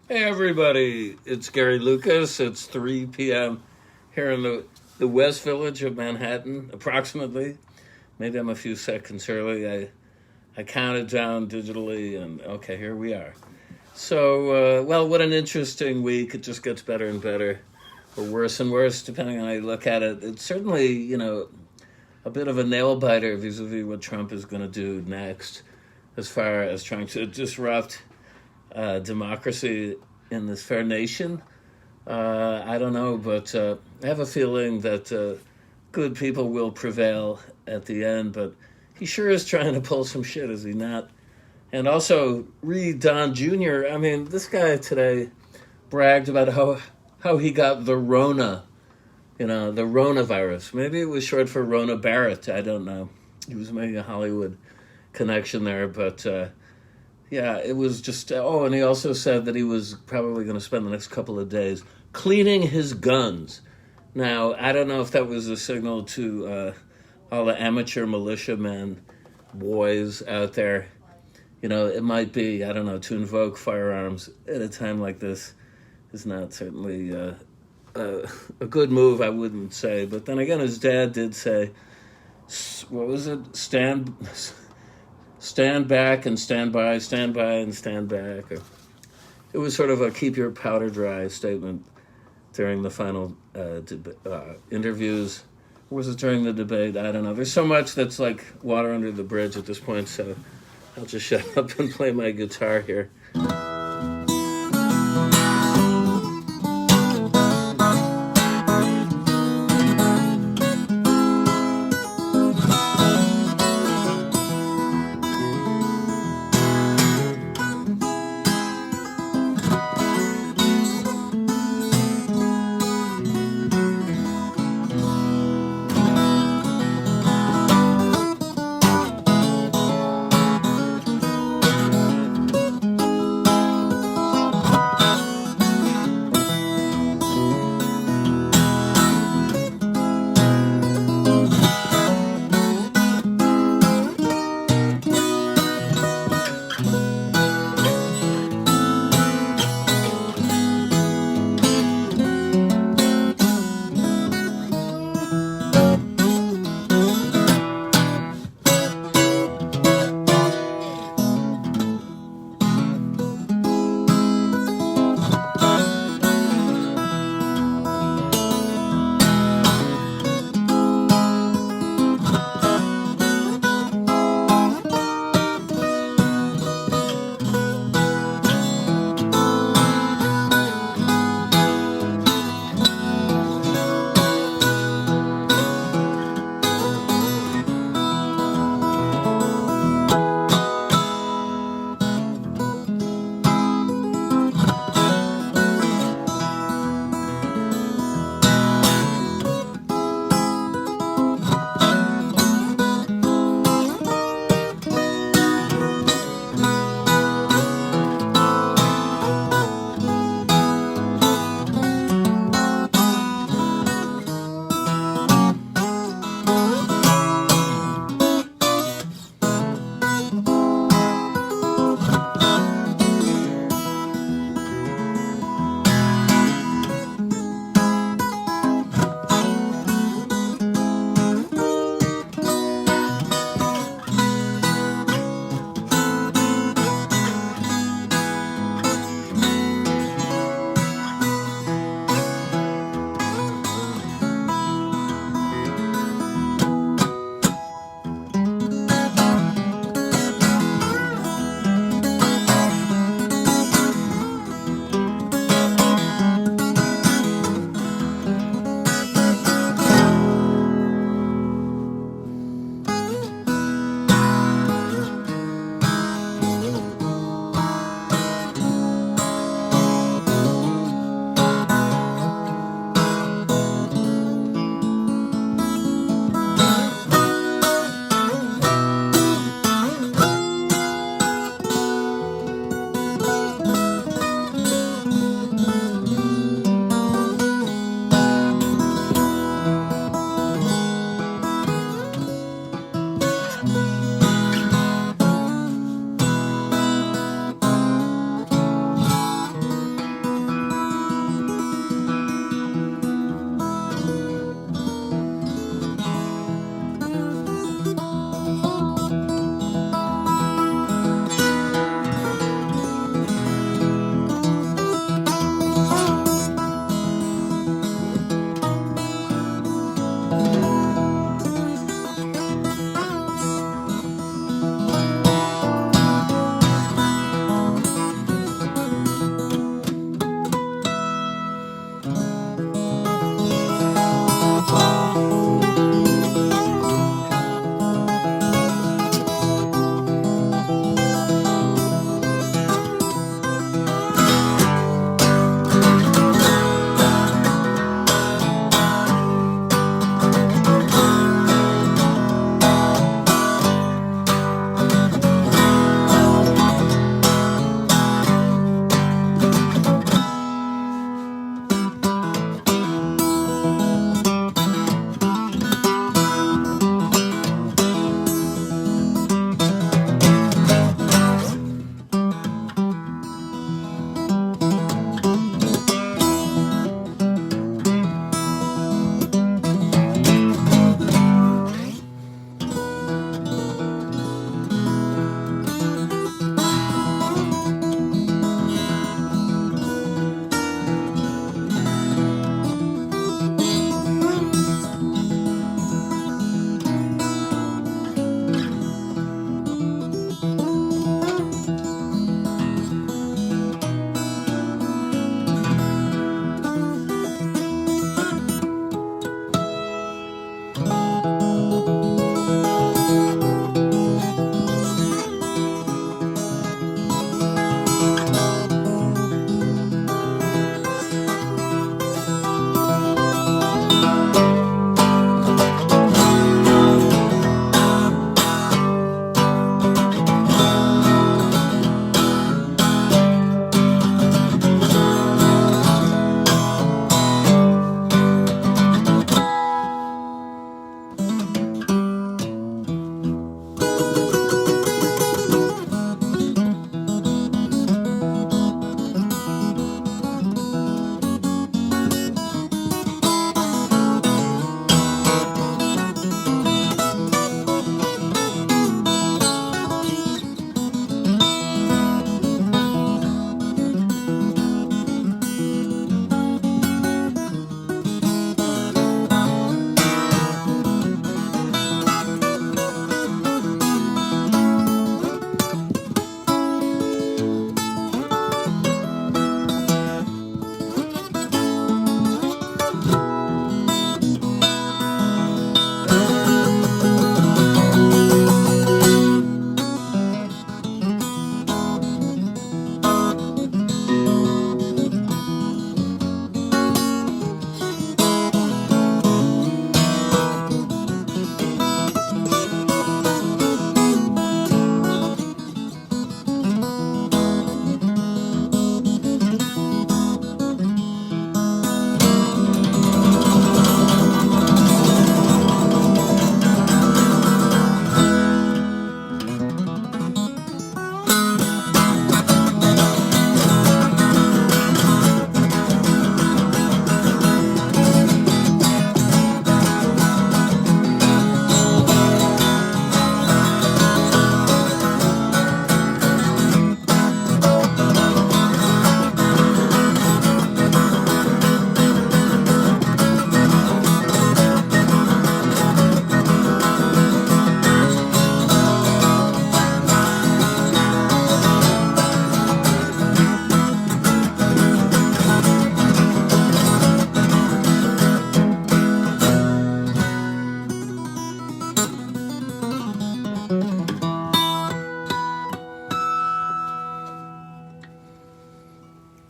Hey everybody, it's Gary Lucas. It's 3 p.m. here in the West Village of Manhattan, approximately. Maybe I'm a few seconds early. I counted down digitally, and okay, here we are. So, what an interesting week. It just gets better and better, or worse and worse, depending on how you look at it. It's certainly, a bit of a nail biter vis-a-vis what Trump is going to do next, as far as trying to disrupt democracy in this fair nation. I don't know, but I have a feeling that good people will prevail at the end. But he sure is trying to pull some shit, is he not? And also, Reed Don Jr., I mean, this guy today bragged about how he got the Rona, the Rona virus. Maybe it was short for Rona Barrett. I don't know. He was making a Hollywood connection there, but yeah, it was just. Oh, and he also said that he was probably going to spend the next couple of days cleaning his guns. Now, I don't know if that was a signal to all the amateur militiamen, boys out there. It might be, I don't know, to invoke firearms at a time like this is not certainly a good move, I wouldn't say. But then again, his dad did say, what was it? Stand back and stand by and stand back. It was sort of a keep your powder dry statement during the final interviews. Or was it during the debate? I don't know. There's so much that's like water under the bridge at this point, so I'll just shut up and play my guitar here.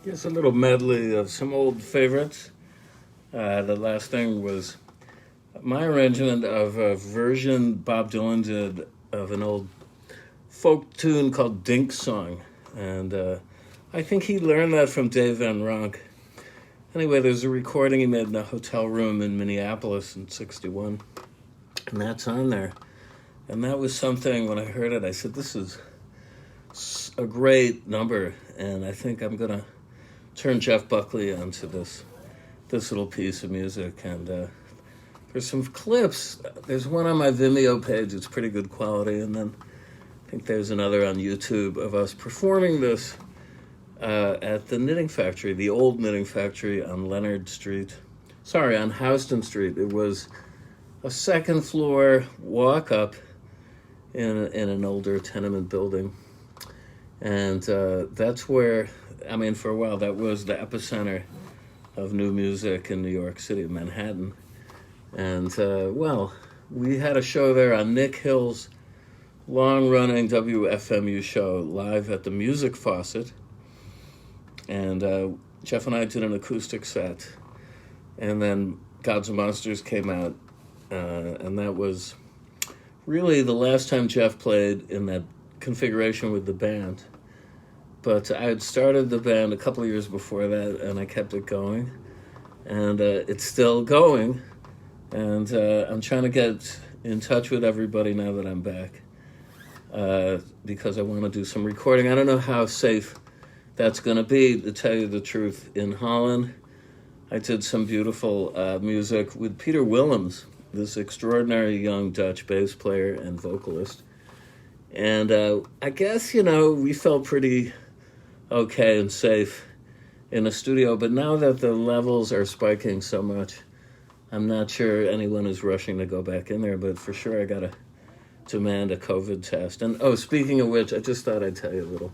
Just a little medley of some old favorites. The last thing was my arrangement of a version Bob Dylan did of an old folk tune called Dink Song. And I think he learned that from Dave Van Ronk. Anyway, there's a recording he made in a hotel room in Minneapolis in '61. And that's on there. And that was something, when I heard it, I said, this is a great number. And I think I'm going to turn Jeff Buckley onto this little piece of music. And there's some clips. There's one on my Vimeo page. It's pretty good quality. And then I think there's another on YouTube of us performing this at the Knitting Factory, the old Knitting Factory on on Houston Street. It was a second floor walk up in an older tenement building. And that's where, for a while, that was the epicenter of new music in New York City, Manhattan. And, we had a show there on Nick Hill's long-running WFMU show, Live at the Music Faucet. And Jeff and I did an acoustic set. And then Gods and Monsters came out. And that was really the last time Jeff played in that configuration with the band. But I had started the band a couple of years before that, and I kept it going. And it's still going. And I'm trying to get in touch with everybody now that I'm back, because I want to do some recording. I don't know how safe that's going to be, to tell you the truth. In Holland, I did some beautiful music with Peter Willems, this extraordinary young Dutch bass player and vocalist. And I guess, we felt pretty okay and safe in a studio. But now that the levels are spiking so much, I'm not sure anyone is rushing to go back in there. But for sure, I got to demand a COVID test. And, speaking of which, I just thought I'd tell you a little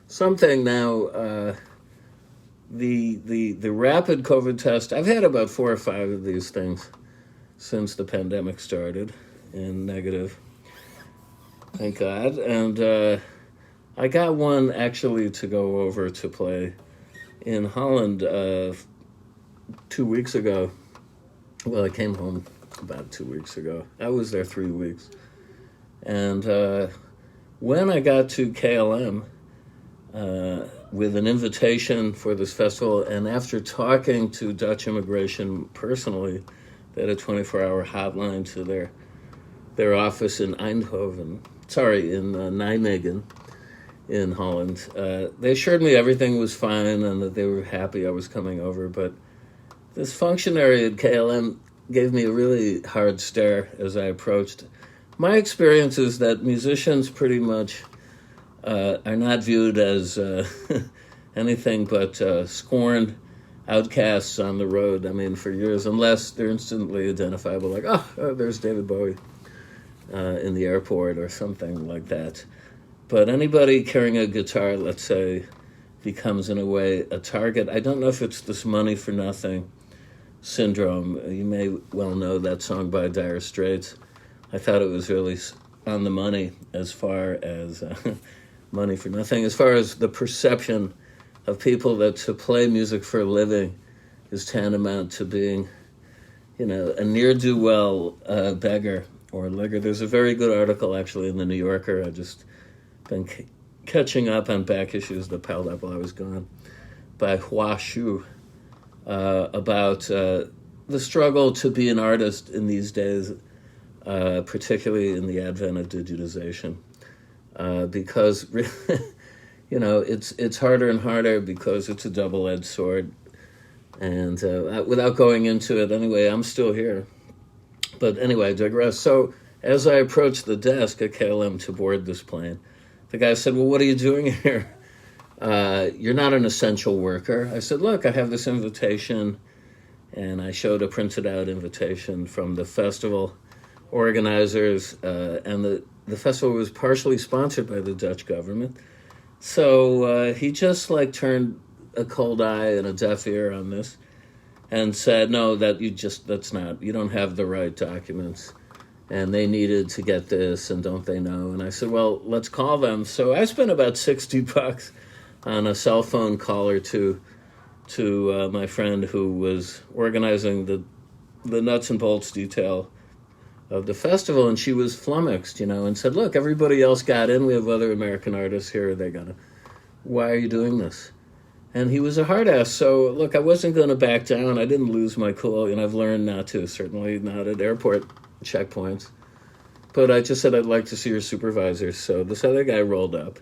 something now. The rapid COVID test, I've had about 4 or 5 of these things since the pandemic started, and negative, thank God. And I got one actually to go over to play in Holland 2 weeks ago. Well, I came home about 2 weeks ago. I was there 3 weeks. And when I got to KLM with an invitation for this festival, and after talking to Dutch immigration personally, they had a 24-hour hotline to their office in Nijmegen in Holland. They assured me everything was fine and that they were happy I was coming over, but this functionary at KLM gave me a really hard stare as I approached. My experience is that musicians pretty much are not viewed as anything but scorned outcasts on the road, for years, unless they're instantly identifiable, like, oh, there's David Bowie in the airport or something like that. But anybody carrying a guitar, let's say, becomes, in a way, a target. I don't know if it's this money for nothing syndrome. You may well know that song by Dire Straits. I thought it was really on the money as far as money for nothing, as far as the perception of people that to play music for a living is tantamount to being, a ne'er-do-well beggar or ligger. There's a very good article, actually, in the New Yorker. I've just been catching up on back issues that piled up while I was gone, by Hua Shu, about the struggle to be an artist in these days, particularly in the advent of digitization, because it's harder and harder because it's a double-edged sword. And without going into it, anyway, I'm still here. But anyway, I digress. So as I approached the desk at KLM to board this plane, the guy said, well, what are you doing here? You're not an essential worker. I said, look, I have this invitation. And I showed a printed out invitation from the festival organizers. And the festival was partially sponsored by the Dutch government. So he just turned a cold eye and a deaf ear on this and said, no, you don't have the right documents. And they needed to get this, and don't they know? And I said, well, let's call them. So I spent about $60 on a cell phone caller to my friend who was organizing the nuts and bolts detail of the festival, and she was flummoxed, and said, "Look, everybody else got in. We have other American artists here. Why are you doing this?" And he was a hard ass. So look, I wasn't going to back down. I didn't lose my cool, I've learned not to. Certainly not at airport checkpoints. But I just said, "I'd like to see your supervisor." So this other guy rolled up,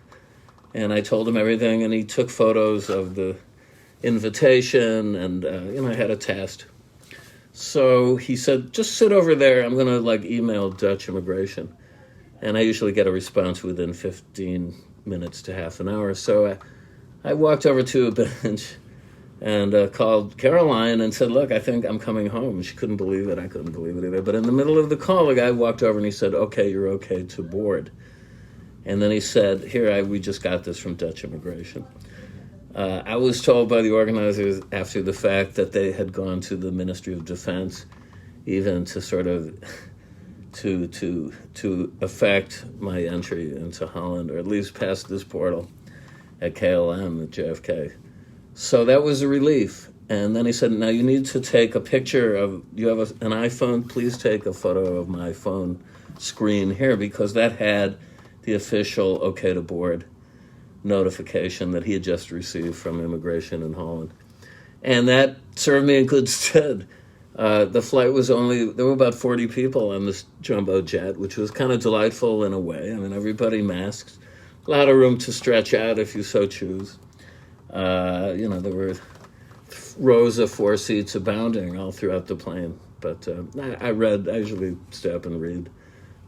and I told him everything, and he took photos of the invitation, and I had a test. So he said, "Just sit over there. I'm going to email Dutch immigration." And I usually get a response within 15 minutes to half an hour. So I walked over to a bench and called Caroline and said, "Look, I think I'm coming home." She couldn't believe it. I couldn't believe it either. But in the middle of the call, a guy walked over and he said, "Okay, you're okay to board." And then he said, we just got this from Dutch immigration. I was told by the organizers after the fact that they had gone to the Ministry of Defense even to sort of to affect my entry into Holland, or at least past this portal at KLM at JFK. So that was a relief. And then he said, "Now you need to take a picture of, you have an iPhone, please take a photo of my phone screen here," because that had the official okay to board notification that he had just received from immigration in Holland. And that served me in good stead. The flight was there were about 40 people on this jumbo jet, which was kind of delightful in a way. Everybody masked. A lot of room to stretch out if you so choose. There were rows of 4 seats abounding all throughout the plane. But I usually stay up and read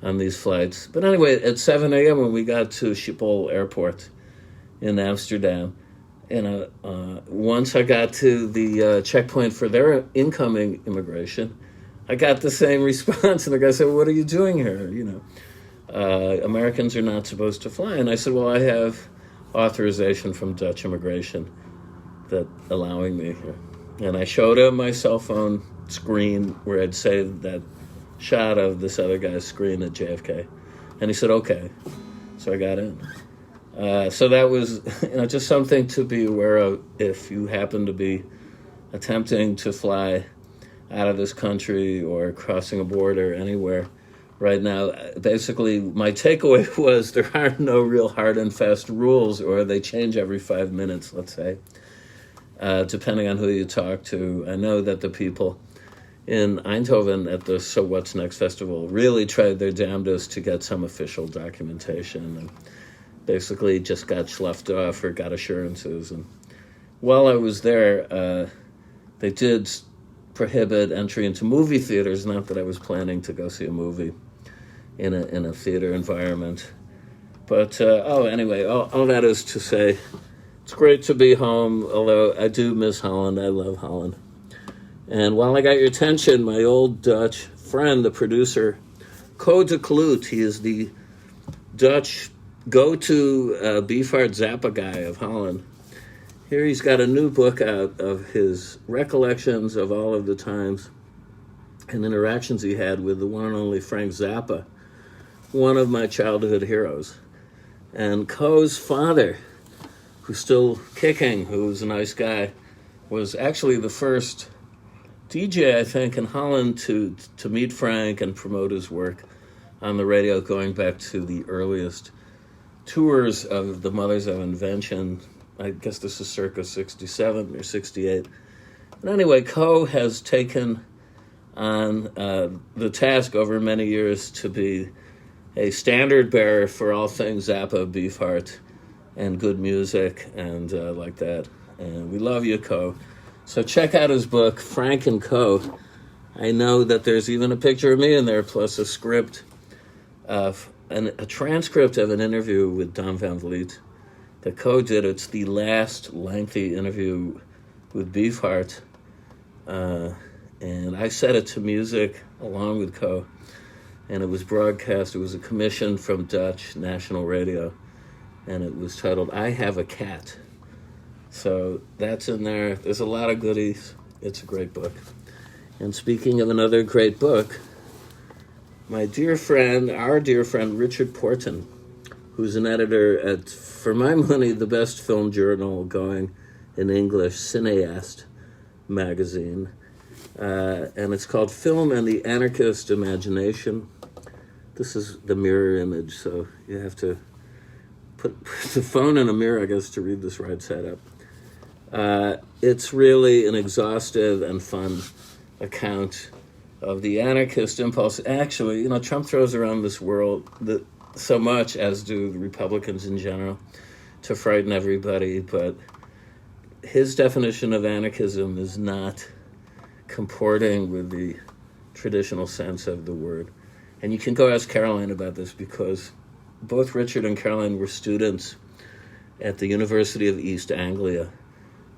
on these flights. But anyway, at 7 a.m. when we got to Schiphol Airport in Amsterdam, once I got to the checkpoint for their incoming immigration, I got the same response. And the guy said, "What are you doing here? Americans are not supposed to fly." And I said, "Well, I have authorization from Dutch immigration that allowing me here." And I showed him my cell phone screen where I'd saved that shot of this other guy's screen at JFK. And he said, "Okay." So I got in. So that was, just something to be aware of if you happen to be attempting to fly out of this country or crossing a border anywhere right now. Basically, my takeaway was there are no real hard and fast rules, or they change every 5 minutes, let's say, depending on who you talk to. I know that the people in Eindhoven at the So What's Next festival really tried their damnedest to get some official documentation, and basically just got sloughed off or got assurances. And while I was there, they did prohibit entry into movie theaters. Not that I was planning to go see a movie in a theater environment. But, anyway, all that is to say, it's great to be home, although I do miss Holland. I love Holland. And while I got your attention, my old Dutch friend, the producer, Co de Kloot, he is the Dutch go-to Beefheart Zappa guy of Holland. Here he's got a new book out of his recollections of all of the times and interactions he had with the one and only Frank Zappa, one of my childhood heroes. And Co's father, who's still kicking, who was a nice guy, was actually the first DJ, I think, in Holland to meet Frank and promote his work on the radio, going back to the earliest tours of the Mothers of Invention. I guess this is circa 67 or 68. But anyway, Co has taken on the task over many years to be a standard bearer for all things Zappa, Beefheart, and good music, and like that. And we love you, Co. So check out his book, Frank and Co. I know that there's even a picture of me in there, plus a script of a transcript of an interview with Don Van Vliet that Co did. It's the last lengthy interview with Beefheart, and I set it to music along with Co, and it was broadcast. It was a commission from Dutch National Radio, and it was titled "I Have a Cat." So that's in there. There's a lot of goodies. It's a great book. And speaking of another great book, our dear friend Richard Porton who's an editor at, for my money, the best film journal going in English, Cineast magazine. And it's called Film and the Anarchist Imagination. This is the mirror image, so you have to put the phone in a mirror, I guess, to read this right side up. It's really an exhaustive and fun account of the anarchist impulse. Actually, Trump throws around this world so much, as do the Republicans in general, to frighten everybody, but his definition of anarchism is not comporting with the traditional sense of the word. And you can go ask Caroline about this, because both Richard and Caroline were students at the University of East Anglia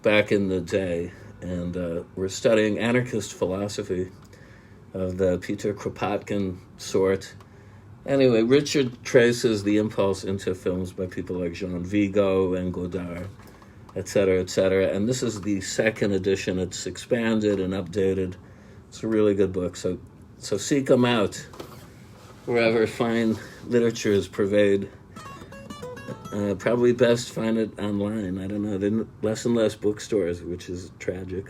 back in the day, and were studying anarchist philosophy of the Peter Kropotkin sort. Anyway, Richard traces the impulse into films by people like Jean Vigo and Godard, et cetera, and this is the second edition. It's expanded and updated. It's a really good book, so seek them out wherever fine literature is pervade. Probably best find it online. I don't know. There are less and less bookstores, which is tragic.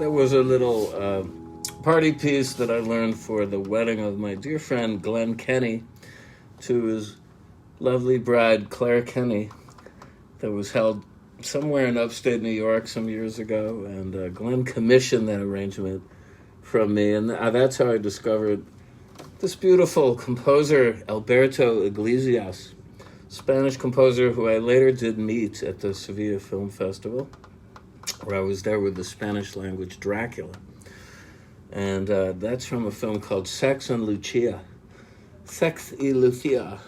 That was a little party piece that I learned for the wedding of my dear friend Glenn Kenny to his lovely bride Claire Kenny, that was held somewhere in upstate New York some years ago, and Glenn commissioned that arrangement from me, and that's how I discovered this beautiful composer, Alberto Iglesias, Spanish composer who I later did meet at the Sevilla Film Festival, where I was there with the Spanish language Dracula. And that's from a film called Sex and Lucia. Sex y Lucia,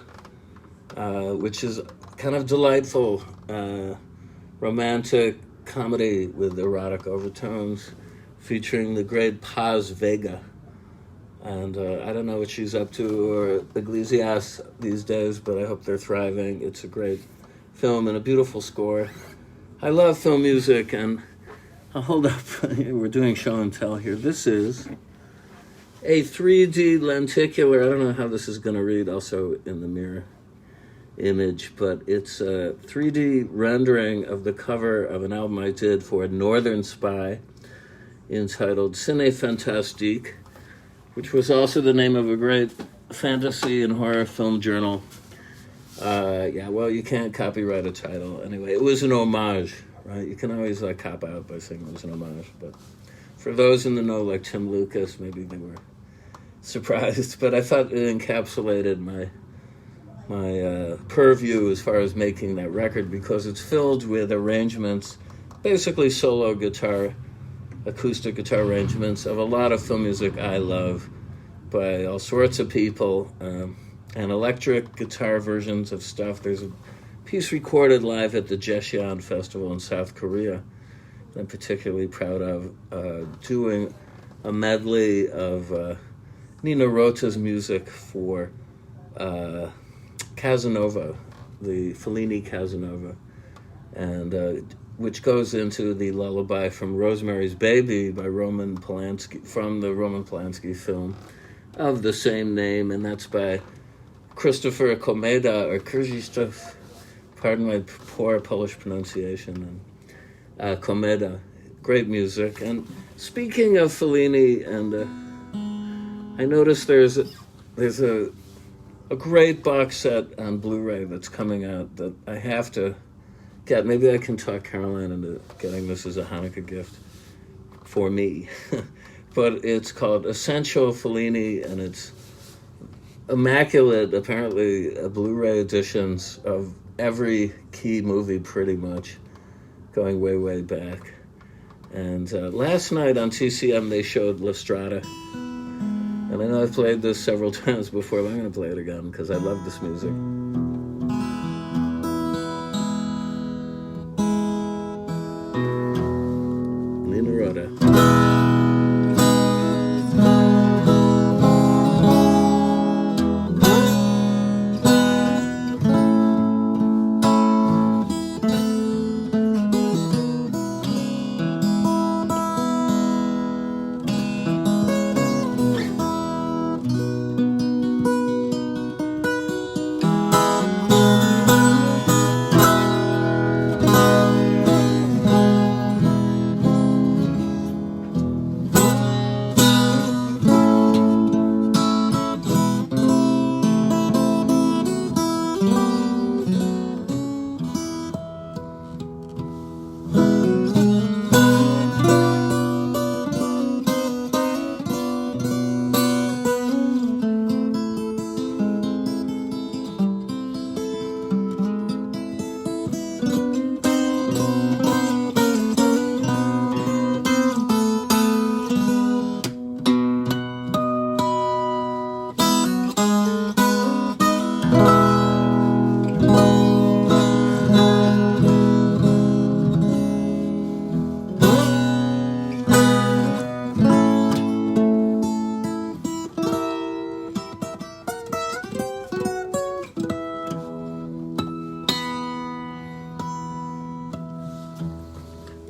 which is kind of delightful romantic comedy with erotic overtones, featuring the great Paz Vega. And I don't know what she's up to, or Iglesias these days, but I hope they're thriving. It's a great film and a beautiful score. I love film music, and I'll hold up. We're doing show and tell here. This is a 3D lenticular. I don't know how this is going to read also in the mirror image, but it's a 3D rendering of the cover of an album I did for Northern Spy entitled Cine Fantastique, which was also the name of a great fantasy and horror film journal. You can't copyright a title. Anyway, it was an homage, right? You can always cop out by saying it was an homage, but for those in the know, like Tim Lucas, maybe they were surprised, but I thought it encapsulated my purview as far as making that record, because it's filled with arrangements, basically solo guitar, acoustic guitar arrangements of a lot of film music I love by all sorts of people, and electric guitar versions of stuff. There's a piece recorded live at the Jecheon Festival in South Korea that I'm particularly proud of, doing a medley of Nino Rota's music for Casanova, the Fellini Casanova, and which goes into the lullaby from Rosemary's Baby by Roman Polanski, from the Roman Polanski film of the same name, and that's by Christopher Komeda, or Krzysztof, pardon my poor Polish pronunciation, and Komeda. Great music. And speaking of Fellini, and I noticed there's a great box set on Blu-ray that's coming out that I have to get. Maybe I can talk Caroline into getting this as a Hanukkah gift for me. But it's called Essential Fellini, and it's immaculate, apparently, Blu-ray editions of every key movie pretty much, going way, way back. And last night on TCM they showed La Strada. And I know I've played this several times before, but I'm going to play it again because I love this music. Nino Rota.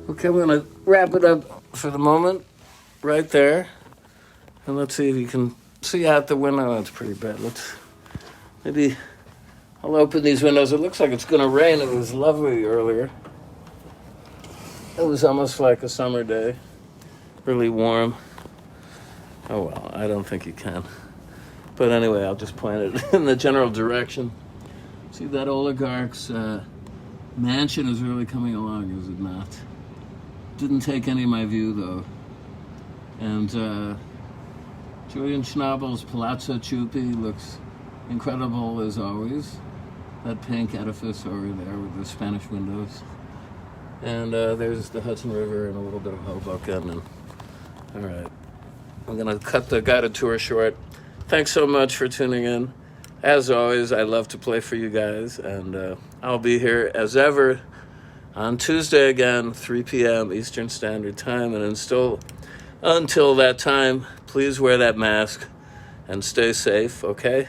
Okay, we're going to wrap it up for the moment right there. And let's see if you can see out the window. That's pretty bad. Maybe I'll open these windows. It looks like it's going to rain. It was lovely earlier. It was almost like a summer day. really warm. Oh well, I don't think you can. But anyway, I'll just point it in the general direction. See, that oligarch's mansion is really coming along, is it not? Didn't take any of my view, though. And Julian Schnabel's Palazzo Ciuppi looks incredible as always. That pink edifice over there with the Spanish windows. And there's the Hudson River and a little bit of Hoboken. And all right, I'm gonna cut the guided tour short. Thanks so much for tuning in. As always, I love to play for you guys, and I'll be here as ever on Tuesday again, 3 p.m. Eastern Standard Time. And until that time, please wear that mask and stay safe, okay?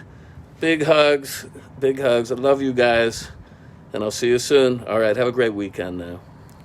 Big hugs. I love you guys, and I'll see you soon. All right, have a great weekend now.